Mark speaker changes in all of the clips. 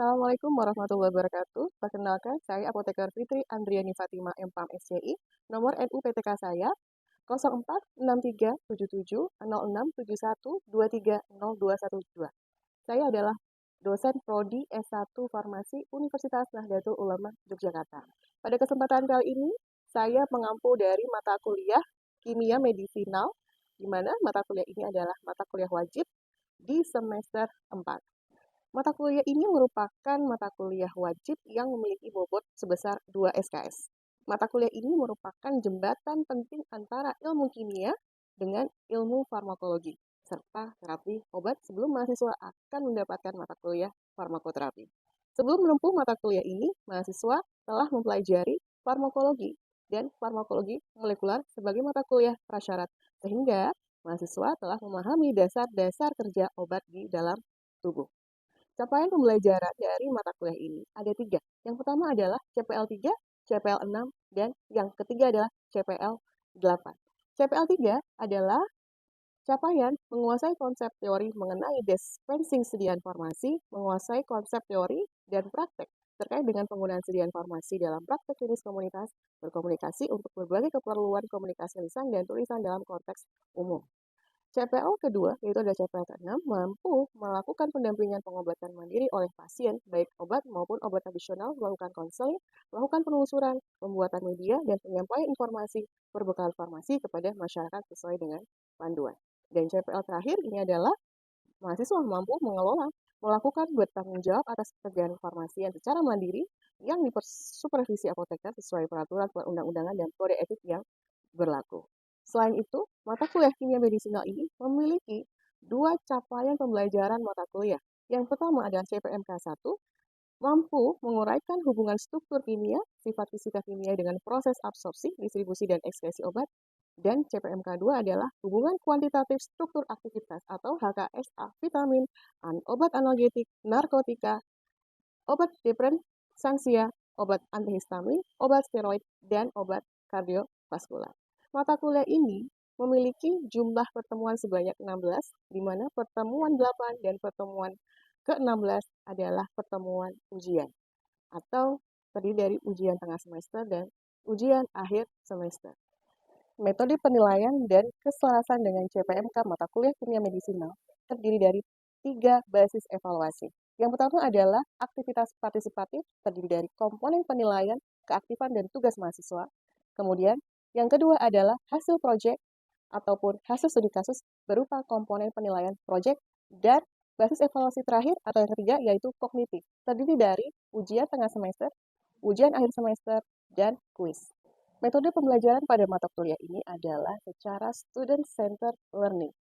Speaker 1: Assalamualaikum warahmatullahi wabarakatuh. Perkenalkan, saya Apoteker Fitri Andriani Fatima MPAM SCI. Nomor NUPTK saya 0463770671230212. Saya adalah dosen Prodi S1 Farmasi Universitas Nahdlatul Ulama Yogyakarta. Pada kesempatan kali ini, saya mengampu dari mata kuliah Kimia Medisinal, di mana mata kuliah ini adalah mata kuliah wajib di semester 4. Mata kuliah ini merupakan mata kuliah wajib yang memiliki bobot sebesar 2 SKS. Mata kuliah ini merupakan jembatan penting antara ilmu kimia dengan ilmu farmakologi, serta terapi obat sebelum mahasiswa akan mendapatkan mata kuliah farmakoterapi. Sebelum menempuh mata kuliah ini, mahasiswa telah mempelajari farmakologi dan farmakologi molekular sebagai mata kuliah prasyarat, sehingga mahasiswa telah memahami dasar-dasar kerja obat di dalam tubuh. Capaian pembelajaran dari mata kuliah ini ada 3. Yang pertama adalah CPL 3, CPL 6, dan yang ketiga adalah CPL 8. CPL 3 adalah capaian menguasai konsep teori mengenai dispensing sedia informasi, menguasai konsep teori dan praktek terkait dengan penggunaan sedia informasi dalam praktek klinis komunitas, berkomunikasi untuk berbagai keperluan komunikasi lisan dan tulisan dalam konteks umum. CPL kedua, yaitu ada CPL ke-6, mampu melakukan pendampingan pengobatan mandiri oleh pasien, baik obat maupun obat tradisional, melakukan konseling, melakukan penelusuran, pembuatan media, dan penyampaian informasi berbekal farmasi kepada masyarakat sesuai dengan panduan. Dan CPL terakhir ini adalah mahasiswa mampu mengelola, melakukan bertanggung jawab atas pekerjaan farmasi yang secara mandiri yang dipersupervisi apoteker sesuai peraturan perundang-undangan dan kode etik yang berlaku. Selain itu, mata kuliah kimia medisinal ini memiliki 2 capaian pembelajaran mata kuliah. Yang pertama adalah CPMK 1, mampu menguraikan hubungan struktur kimia, sifat fisika kimia dengan proses absorpsi, distribusi, dan ekskresi obat. Dan CPMK 2 adalah hubungan kuantitatif struktur aktivitas atau HKSA, vitamin, obat analgetik, narkotika, obat depresansia, obat antihistamin, obat steroid, dan obat kardiovaskular. Mata kuliah ini memiliki jumlah pertemuan sebanyak 16, di mana pertemuan 8 dan pertemuan ke-16 adalah pertemuan ujian, atau terdiri dari ujian tengah semester dan ujian akhir semester. Metode penilaian dan keselarasan dengan CPMK mata kuliah kimia medisinal terdiri dari 3 basis evaluasi. Yang pertama adalah aktivitas partisipatif, terdiri dari komponen penilaian, keaktifan, dan tugas mahasiswa. Kemudian, yang kedua adalah hasil proyek ataupun hasil studi kasus berupa komponen penilaian proyek, dan basis evaluasi terakhir atau yang ketiga yaitu kognitif, terdiri dari ujian tengah semester, ujian akhir semester, dan kuis. Metode pembelajaran pada mata kuliah ini adalah secara student-centered learning,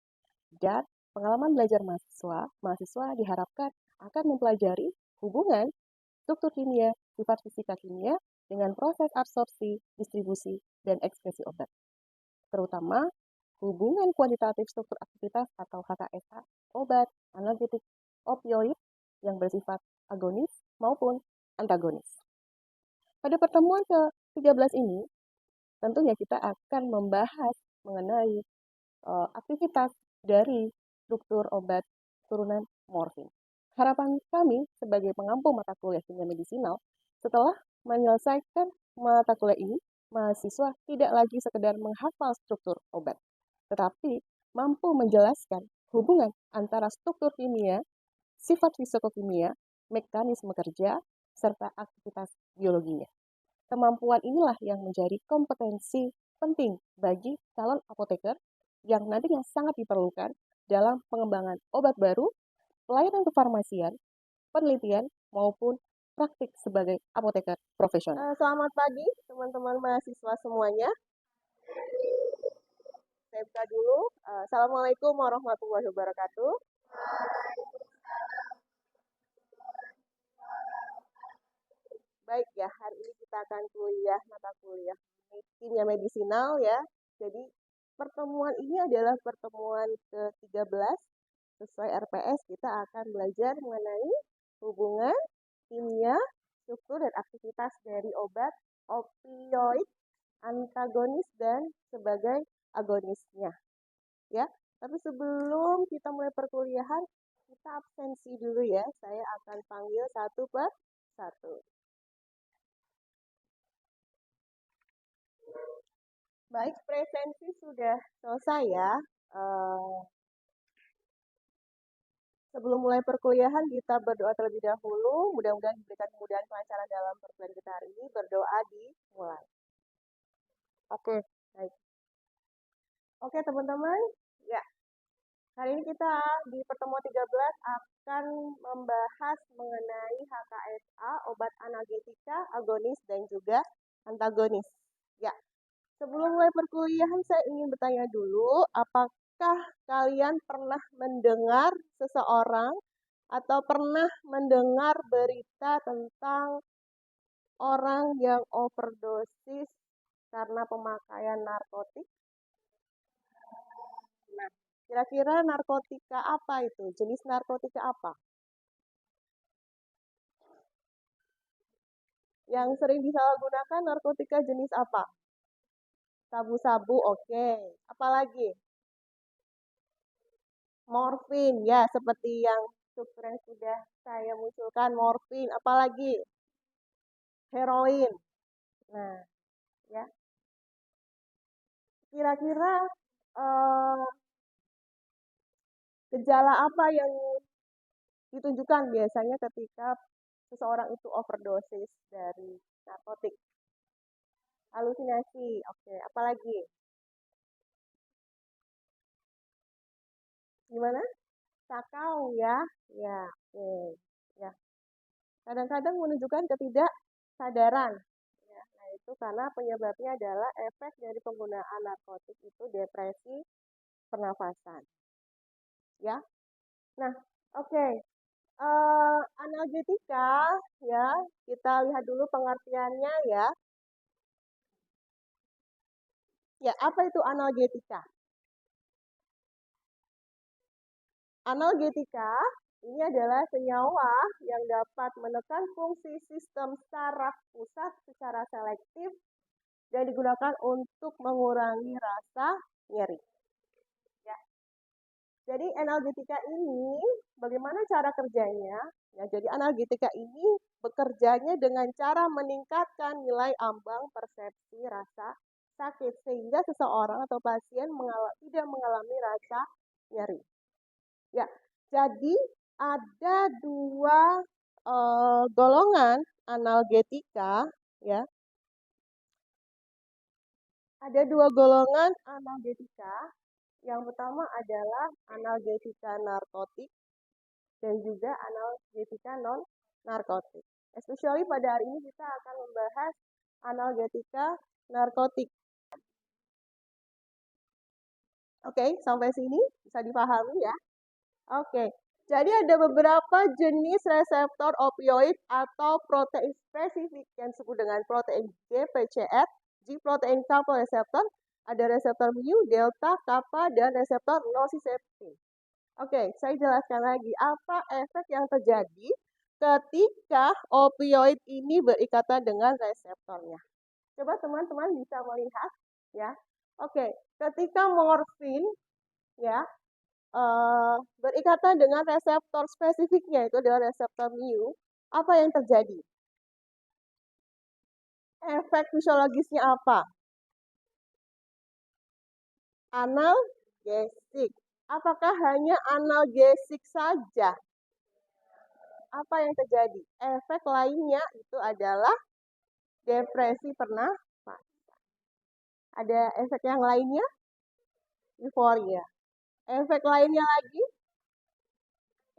Speaker 1: dan pengalaman belajar mahasiswa diharapkan akan mempelajari hubungan struktur kimia, sifat fisika kimia, dengan proses absorpsi, distribusi, dan ekspresi obat. Terutama hubungan kuantitatif struktur aktivitas atau HKSA, obat, analgetik, opioid yang bersifat agonis maupun antagonis. Pada pertemuan ke-13 ini, tentunya kita akan membahas mengenai aktivitas dari struktur obat turunan morfin. Harapan kami sebagai pengampu mata kuliah kimia medisinal, setelah menyelesaikan mata kuliah ini, mahasiswa tidak lagi sekedar menghafal struktur obat, tetapi mampu menjelaskan hubungan antara struktur kimia, sifat fisikokimia, mekanisme kerja, serta aktivitas biologinya. Kemampuan inilah yang menjadi kompetensi penting bagi calon apoteker yang nantinya sangat diperlukan dalam pengembangan obat baru, pelayanan kefarmasian, penelitian, maupun praktik sebagai apoteker profesional. Selamat pagi teman-teman mahasiswa semuanya. Saya buka dulu. Assalamualaikum warahmatullahi wabarakatuh. Baik ya, hari ini kita akan mata kuliah kimia medisinal ya. Jadi pertemuan ini adalah pertemuan ke-13. Sesuai RPS kita akan belajar mengenai hubungan kimia, struktur, dan aktivitas dari obat, opioid, antagonis, dan sebagai agonisnya. Ya, tapi sebelum kita mulai perkuliahan, Kita absensi dulu ya. Saya akan panggil satu per satu. Baik, presensi sudah selesai ya. Sebelum mulai perkuliahan, kita berdoa terlebih dahulu. Mudah-mudahan diberikan kemudahan kelancaran dalam perkuliahan kita hari ini. Berdoa dimulai. Oke, baik. Oke, teman-teman. Ya, hari ini kita di pertemuan 13 akan membahas mengenai HKSA, obat analgetika, agonis, dan juga antagonis. Ya, sebelum mulai perkuliahan, saya ingin bertanya dulu, apakah kalian pernah mendengar seseorang atau pernah mendengar berita tentang orang yang overdosis karena pemakaian narkotik? Nah, kira-kira narkotika apa itu? Jenis narkotika apa? Yang sering disalahgunakan narkotika jenis apa? Sabu-sabu, oke. Apalagi? Morfin, ya seperti yang sudah saya munculkan, morfin. Apalagi? Heroin. Nah, ya. Kira-kira gejala apa yang ditunjukkan biasanya ketika seseorang itu overdosis dari narkotik? Halusinasi, oke. Apalagi? Gimana? Sakau ya, ya, oke. Ya, kadang-kadang menunjukkan ketidaksadaran. Ya, nah itu karena penyebabnya adalah efek dari penggunaan narkotik itu depresi pernafasan. Ya, nah, oke. Analgetika ya, kita lihat dulu pengertiannya ya. Ya, apa itu analgetika? Analgetika ini adalah senyawa yang dapat menekan fungsi sistem saraf pusat secara selektif dan digunakan untuk mengurangi rasa nyeri. Ya. Jadi analgetika ini bagaimana cara kerjanya? Ya, jadi analgetika ini bekerjanya dengan cara meningkatkan nilai ambang persepsi rasa sakit sehingga seseorang atau pasien tidak mengalami rasa nyeri. Ya, jadi ada dua golongan analgetika, ya. Ada dua golongan analgetika. Yang pertama adalah analgetika narkotik dan juga analgetika non narkotik. Especially pada hari ini kita akan membahas analgetika narkotik. Oke, sampai sini bisa dipahami ya. Oke, jadi ada beberapa jenis reseptor opioid atau protein spesifik yang disebut dengan protein GPCR, G-protein coupled receptor, ada reseptor mu, delta, kappa, dan reseptor nociceptin. Oke, saya jelaskan lagi apa efek yang terjadi ketika opioid ini berikatan dengan reseptornya. Coba teman-teman bisa melihat ya. Oke, ketika morfin ya berikatan dengan reseptor spesifiknya itu adalah reseptor mu, apa yang terjadi? Efek fisiologisnya apa? Analgesik. Apakah hanya analgesik saja? Apa yang terjadi? Efek lainnya itu adalah depresi pernafasan. Ada efek yang lainnya? Euforia. Efek lainnya lagi?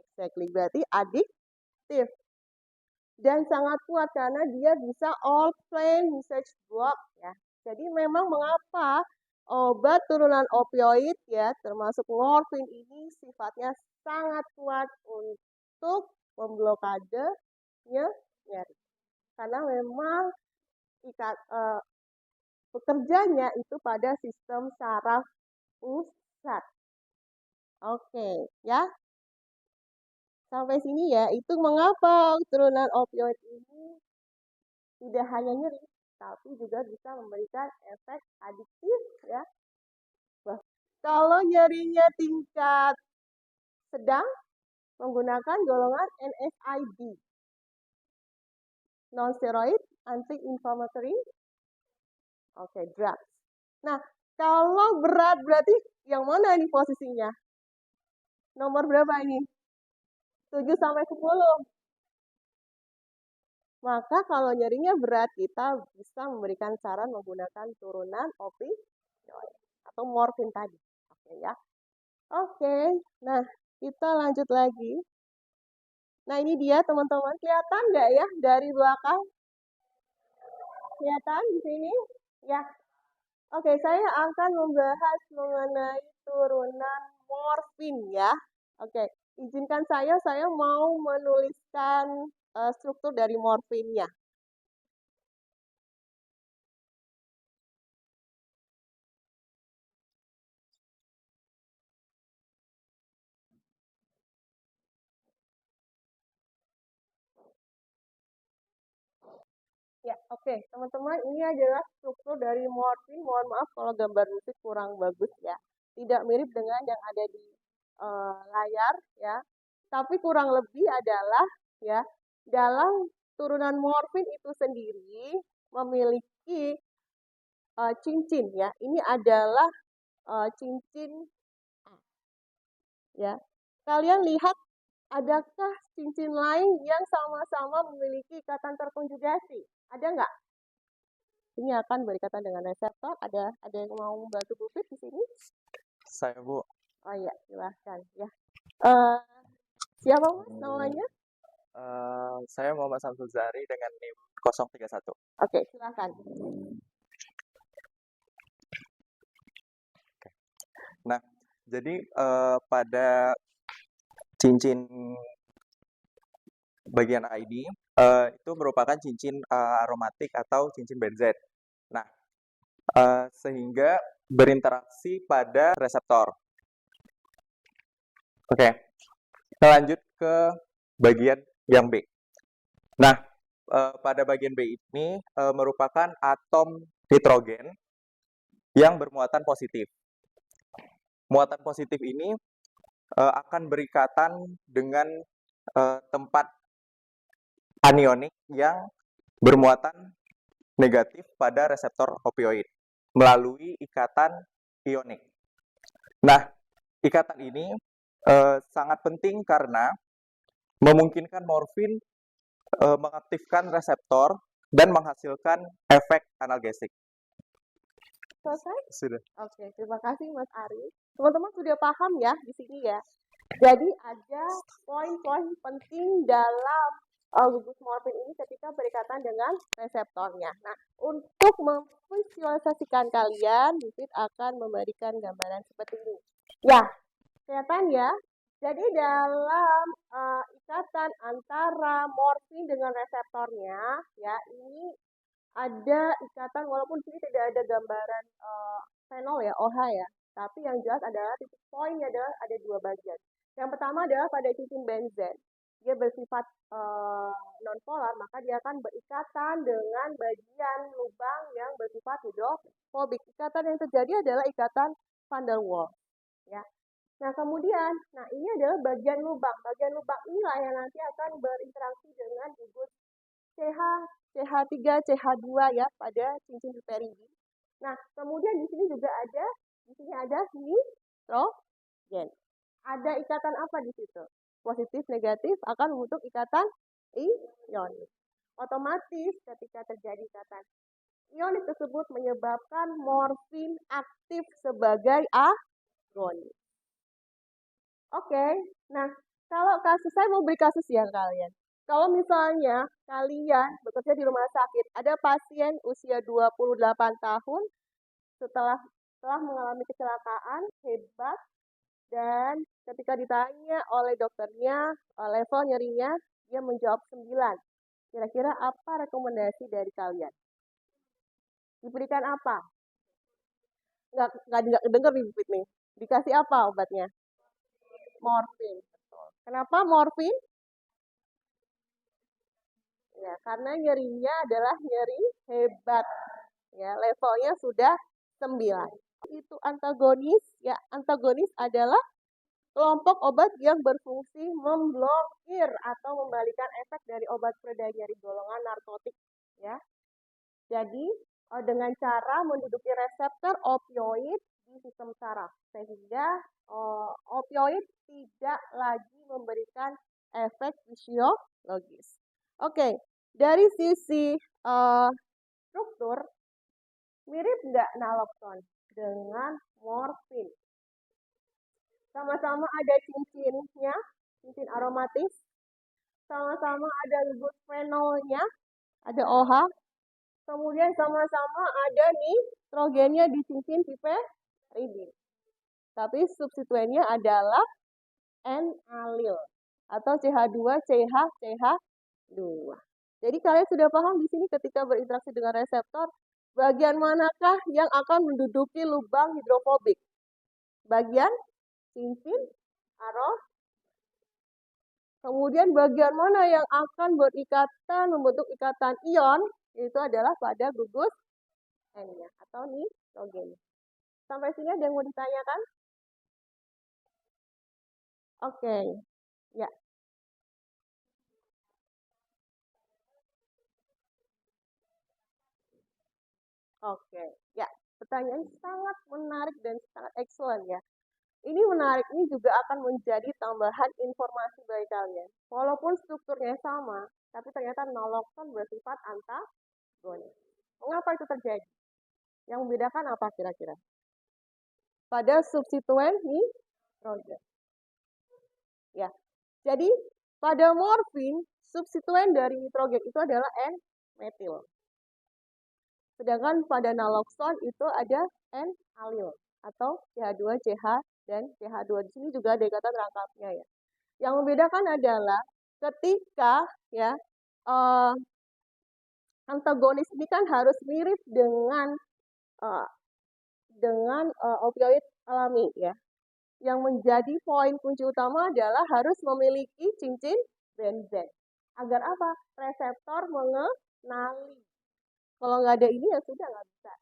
Speaker 1: Exactly, berarti adiktif. Dan sangat kuat karena dia bisa all plain usage block ya. Jadi memang mengapa obat turunan opioid ya termasuk morfin ini sifatnya sangat kuat untuk memblokade nyeri. Karena memang bekerjanya itu pada sistem saraf pusat. Oke, ya. Sampai sini ya, itu mengapa turunan opioid ini tidak hanya nyeri, tapi juga bisa memberikan efek adiktif ya. Kalau nyerinya tingkat sedang, menggunakan golongan NSAID, non-steroid anti-inflammatory drugs. Nah, kalau berat berarti yang mana nih posisinya? Nomor berapa ini? 7 sampai 10. Maka kalau nyerinya berat, kita bisa memberikan saran menggunakan turunan opioid atau morfin tadi. Oke ya. Oke, nah kita lanjut lagi. Nah ini dia teman-teman, kelihatan nggak ya dari belakang? Kelihatan di sini? Ya. Oke, saya akan membahas mengenai turunan morfin ya. Oke, izinkan saya mau menuliskan struktur dari morfinnya. Ya, oke. Teman-teman, ini adalah struktur dari morfin. Mohon maaf kalau gambar musik kurang bagus ya. Tidak mirip dengan yang ada di layar ya. Tapi kurang lebih adalah ya, dalam turunan morfin itu sendiri memiliki cincin ya. Ini adalah cincin A ya. Kalian lihat adakah cincin lain yang sama-sama memiliki ikatan terkonjugasi? Ada nggak? Ini akan berikatan dengan reseptor. Ada yang mau membantu Bu Fit di sini?
Speaker 2: Saya, Bu.
Speaker 1: Oh iya, silahkan ya. Siapa Mas namanya?
Speaker 2: Saya Muhammad Samsul Zahri dengan NIM 031.
Speaker 1: Oke, silahkan.
Speaker 2: Nah, jadi pada cincin bagian ID itu merupakan cincin aromatik atau cincin benzen. Nah, sehingga berinteraksi pada reseptor. Oke, kita lanjut ke bagian yang B. Nah, pada bagian B ini merupakan atom nitrogen yang bermuatan positif. Muatan positif ini akan berikatan dengan tempat anionik yang bermuatan negatif pada reseptor opioid melalui ikatan ionik. Nah, ikatan ini sangat penting karena memungkinkan morfin mengaktifkan reseptor dan menghasilkan efek analgesik.
Speaker 1: Selesai?
Speaker 2: Sudah.
Speaker 1: Oke, terima kasih Mas Ari. Teman-teman sudah paham ya di sini ya. Jadi ada poin-poin penting dalam gugus morfin ini ketika berikatan dengan reseptornya. Nah, untuk memvisualisasikan kalian, Bifit akan memberikan gambaran seperti ini. Ya, kelihatan ya. Jadi dalam ikatan antara morfin dengan reseptornya, ya ini ada ikatan walaupun sini tidak ada gambaran fenol ya, OH ya. Tapi yang jelas adalah titik poinnya adalah ada dua bagian. Yang pertama adalah pada cincin benzen. Dia bersifat nonpolar, maka dia akan berikatan dengan bagian lubang yang bersifat hidrofobik. Ikatan yang terjadi adalah ikatan van der Waals. Ya. Nah, kemudian, ini adalah bagian lubang. Bagian lubang inilah yang nanti akan berinteraksi dengan gugus CH3, CH2 ya pada cincin piperidi. Nah, kemudian di sini juga ada nitrogen. Ada ikatan apa di situ? Positif, negatif akan membentuk ikatan ionik. Otomatis ketika terjadi ikatan ionik tersebut menyebabkan morfin aktif sebagai agonis. Oke, nah kalau kasus, saya mau beri kasus ya kalian. Kalau misalnya kalian bekerja di rumah sakit, ada pasien usia 28 tahun setelah mengalami kecelakaan hebat dan ketika ditanya oleh dokternya level nyerinya, dia menjawab 9. Kira-kira apa rekomendasi dari kalian? Diberikan apa? Nggak dengar nih, nih. Dikasih apa obatnya? Morfin. Kenapa morfin? Ya, karena nyerinya adalah nyeri hebat. Ya, levelnya sudah 9. Itu antagonis, ya antagonis adalah kelompok obat yang berfungsi memblokir atau membalikan efek dari obat pereda nyeri golongan narkotik, ya. Jadi dengan cara menduduki reseptor opioid di sistem saraf, sehingga opioid tidak lagi memberikan efek fisiologis. Oke, dari sisi struktur, mirip nggak naloxon dengan morfin? Sama-sama ada cincinnya, cincin aromatis. Sama-sama ada bufenolnya, ada OH. Kemudian sama-sama ada nitrogennya di cincin piperidin. Tapi substituennya adalah N-alil atau CH2CH2. Jadi kalian sudah paham di sini ketika berinteraksi dengan reseptor, bagian manakah yang akan menduduki lubang hidrofobik? Bagian cincin aromatis. Kemudian bagian mana yang akan berikatan, membentuk ikatan ion, itu adalah pada gugus N-nya atau nitrogen. Sampai sini ada yang mau ditanyakan? Oke, ya. Oke, ya. Pertanyaan sangat menarik dan sangat excellent ya. Ini menarik, ini juga akan menjadi tambahan informasi bagi kalian. Walaupun strukturnya sama, tapi ternyata naloxon bersifat antagonis. Mengapa itu terjadi? Yang membedakan apa kira-kira? Pada substituen nitrogen. Ya, jadi pada morfin, substituen dari nitrogen itu adalah N-metil. Sedangkan pada naloxon itu ada N-alil atau CH2CH dan CH2. Di sini juga ada ikatan rangkapnya ya. Yang membedakan adalah ketika ya antagonis ini kan harus mirip dengan opioid alami ya. Yang menjadi poin kunci utama adalah harus memiliki cincin benzen. Agar apa? Reseptor mengenali. Kalau nggak ada ini ya sudah nggak bisa.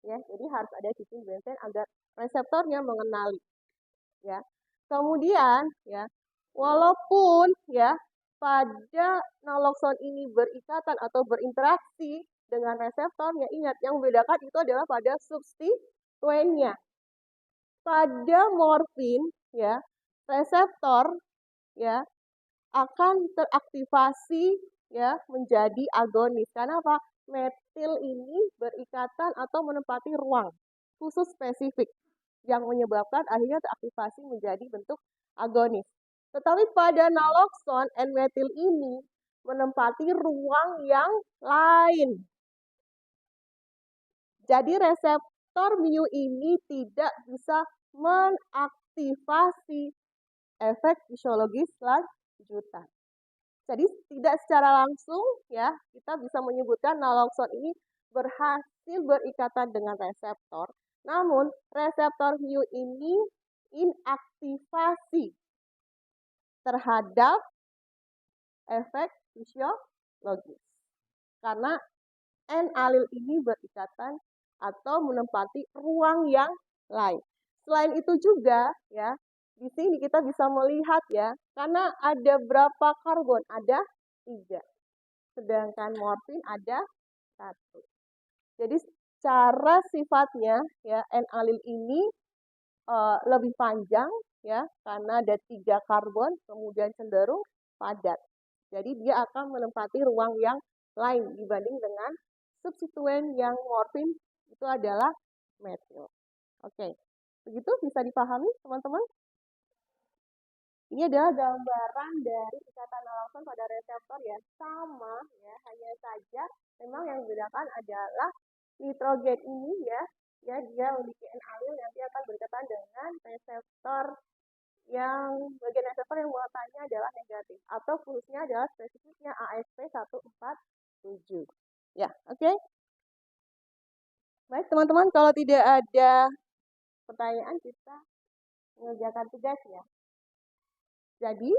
Speaker 1: Ya, jadi harus ada cincin benzen agar reseptornya mengenali. Ya. Kemudian ya, walaupun ya pada naloxon ini berikatan atau berinteraksi dengan reseptornya, ingat yang membedakan itu adalah pada substituennya. Pada morfin ya, reseptor ya akan teraktivasi ya menjadi agonis. Karena apa? Metil ini berikatan atau menempati ruang khusus spesifik yang menyebabkan akhirnya teraktivasi menjadi bentuk agonis. Tetapi pada naloxon, N-metil ini menempati ruang yang lain. Jadi reseptor mu ini tidak bisa mengaktifasi efek fisiologis lanjutan. Jadi tidak secara langsung ya kita bisa menyebutkan naloxon ini berhasil berikatan dengan reseptor. Namun reseptor mu ini inaktivasi terhadap efek fisiologis. Karena N-alil ini berikatan atau menempati ruang yang lain. Selain itu juga ya, di sini kita bisa melihat ya, karena ada berapa karbon? Ada 3. Sedangkan morfin ada 1. Jadi secara sifatnya ya N-alil ini lebih panjang ya karena ada 3 karbon, kemudian cenderung padat. Jadi dia akan menempati ruang yang lain dibanding dengan substituen yang morfin itu adalah metil. Oke, begitu bisa dipahami teman-teman? Ini adalah gambaran dari ikatan naloxon pada reseptor ya, sama ya, hanya saja memang yang membedakan adalah nitrogen ini ya dia memiliki N-alil nanti akan berikatan dengan reseptor yang bagian reseptor yang muatannya adalah negatif atau fungsinya adalah spesifiknya ASP147. Ya, oke. Baik teman-teman, kalau tidak ada pertanyaan kita mengerjakan tugas ya. Jadi,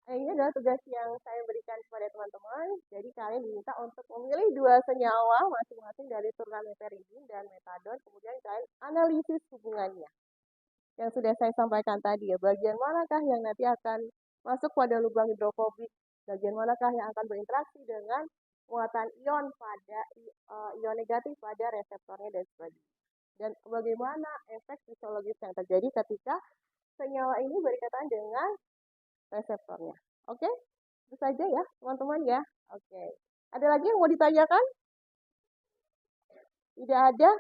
Speaker 1: ini adalah tugas yang saya berikan kepada teman-teman. Jadi, kalian diminta untuk memilih 2 senyawa masing-masing dari turunan meperidin dan metadon. Kemudian kalian analisis hubungannya. yang sudah saya sampaikan tadi ya. Bagian manakah yang nanti akan masuk pada lubang hidrofobik? Bagian manakah yang akan berinteraksi dengan muatan ion ion negatif pada reseptornya dan sebagainya. Dan bagaimana efek fisiologis yang terjadi ketika senyawa ini berikatan dengan reseptornya. Oke? Itu saja ya, teman-teman ya. Oke. Ada lagi yang mau ditanyakan? Tidak ada?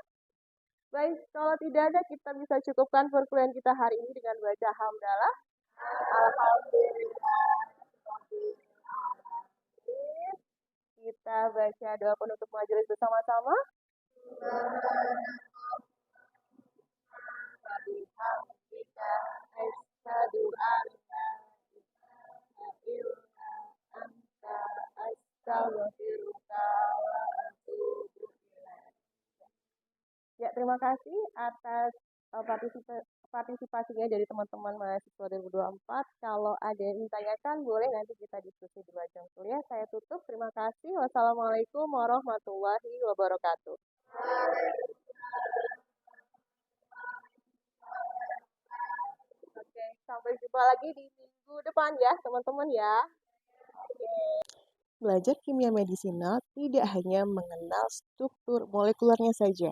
Speaker 1: Baik, kalau tidak ada, kita bisa cukupkan perkuliahan kita hari ini dengan baca hamdalah. Alhamdulillah. Kita baca doa penutup majelis bersama-sama. Ya, terima kasih atas partisipasinya dari teman-teman mahasiswa 2024. Kalau ada yang ditanyakan, boleh nanti kita diskusi di luar jam kuliah. Saya tutup. Terima kasih. Wassalamualaikum warahmatullahi wabarakatuh. Oke, sampai jumpa lagi di minggu depan ya, teman-teman ya. Belajar kimia medisinal tidak hanya mengenal struktur molekulernya saja.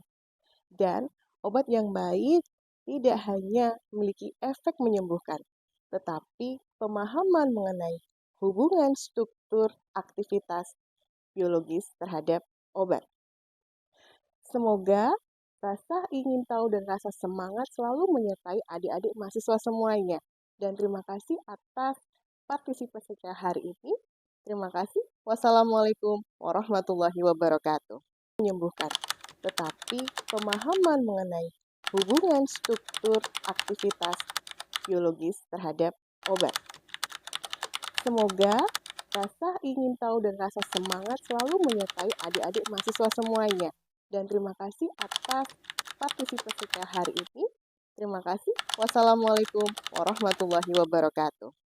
Speaker 1: Dan obat yang baik tidak hanya memiliki efek menyembuhkan, tetapi pemahaman mengenai hubungan struktur aktivitas biologis terhadap obat. Semoga rasa ingin tahu dan rasa semangat selalu menyertai adik-adik mahasiswa semuanya. Dan terima kasih atas partisipasinya hari ini. Terima kasih. Wassalamualaikum warahmatullahi wabarakatuh. Menyembuhkan, tetapi pemahaman mengenai hubungan struktur aktivitas biologis terhadap obat. Semoga rasa ingin tahu dan rasa semangat selalu menyertai adik-adik mahasiswa semuanya. Dan terima kasih atas partisipasinya hari ini. Terima kasih. Wassalamualaikum warahmatullahi wabarakatuh.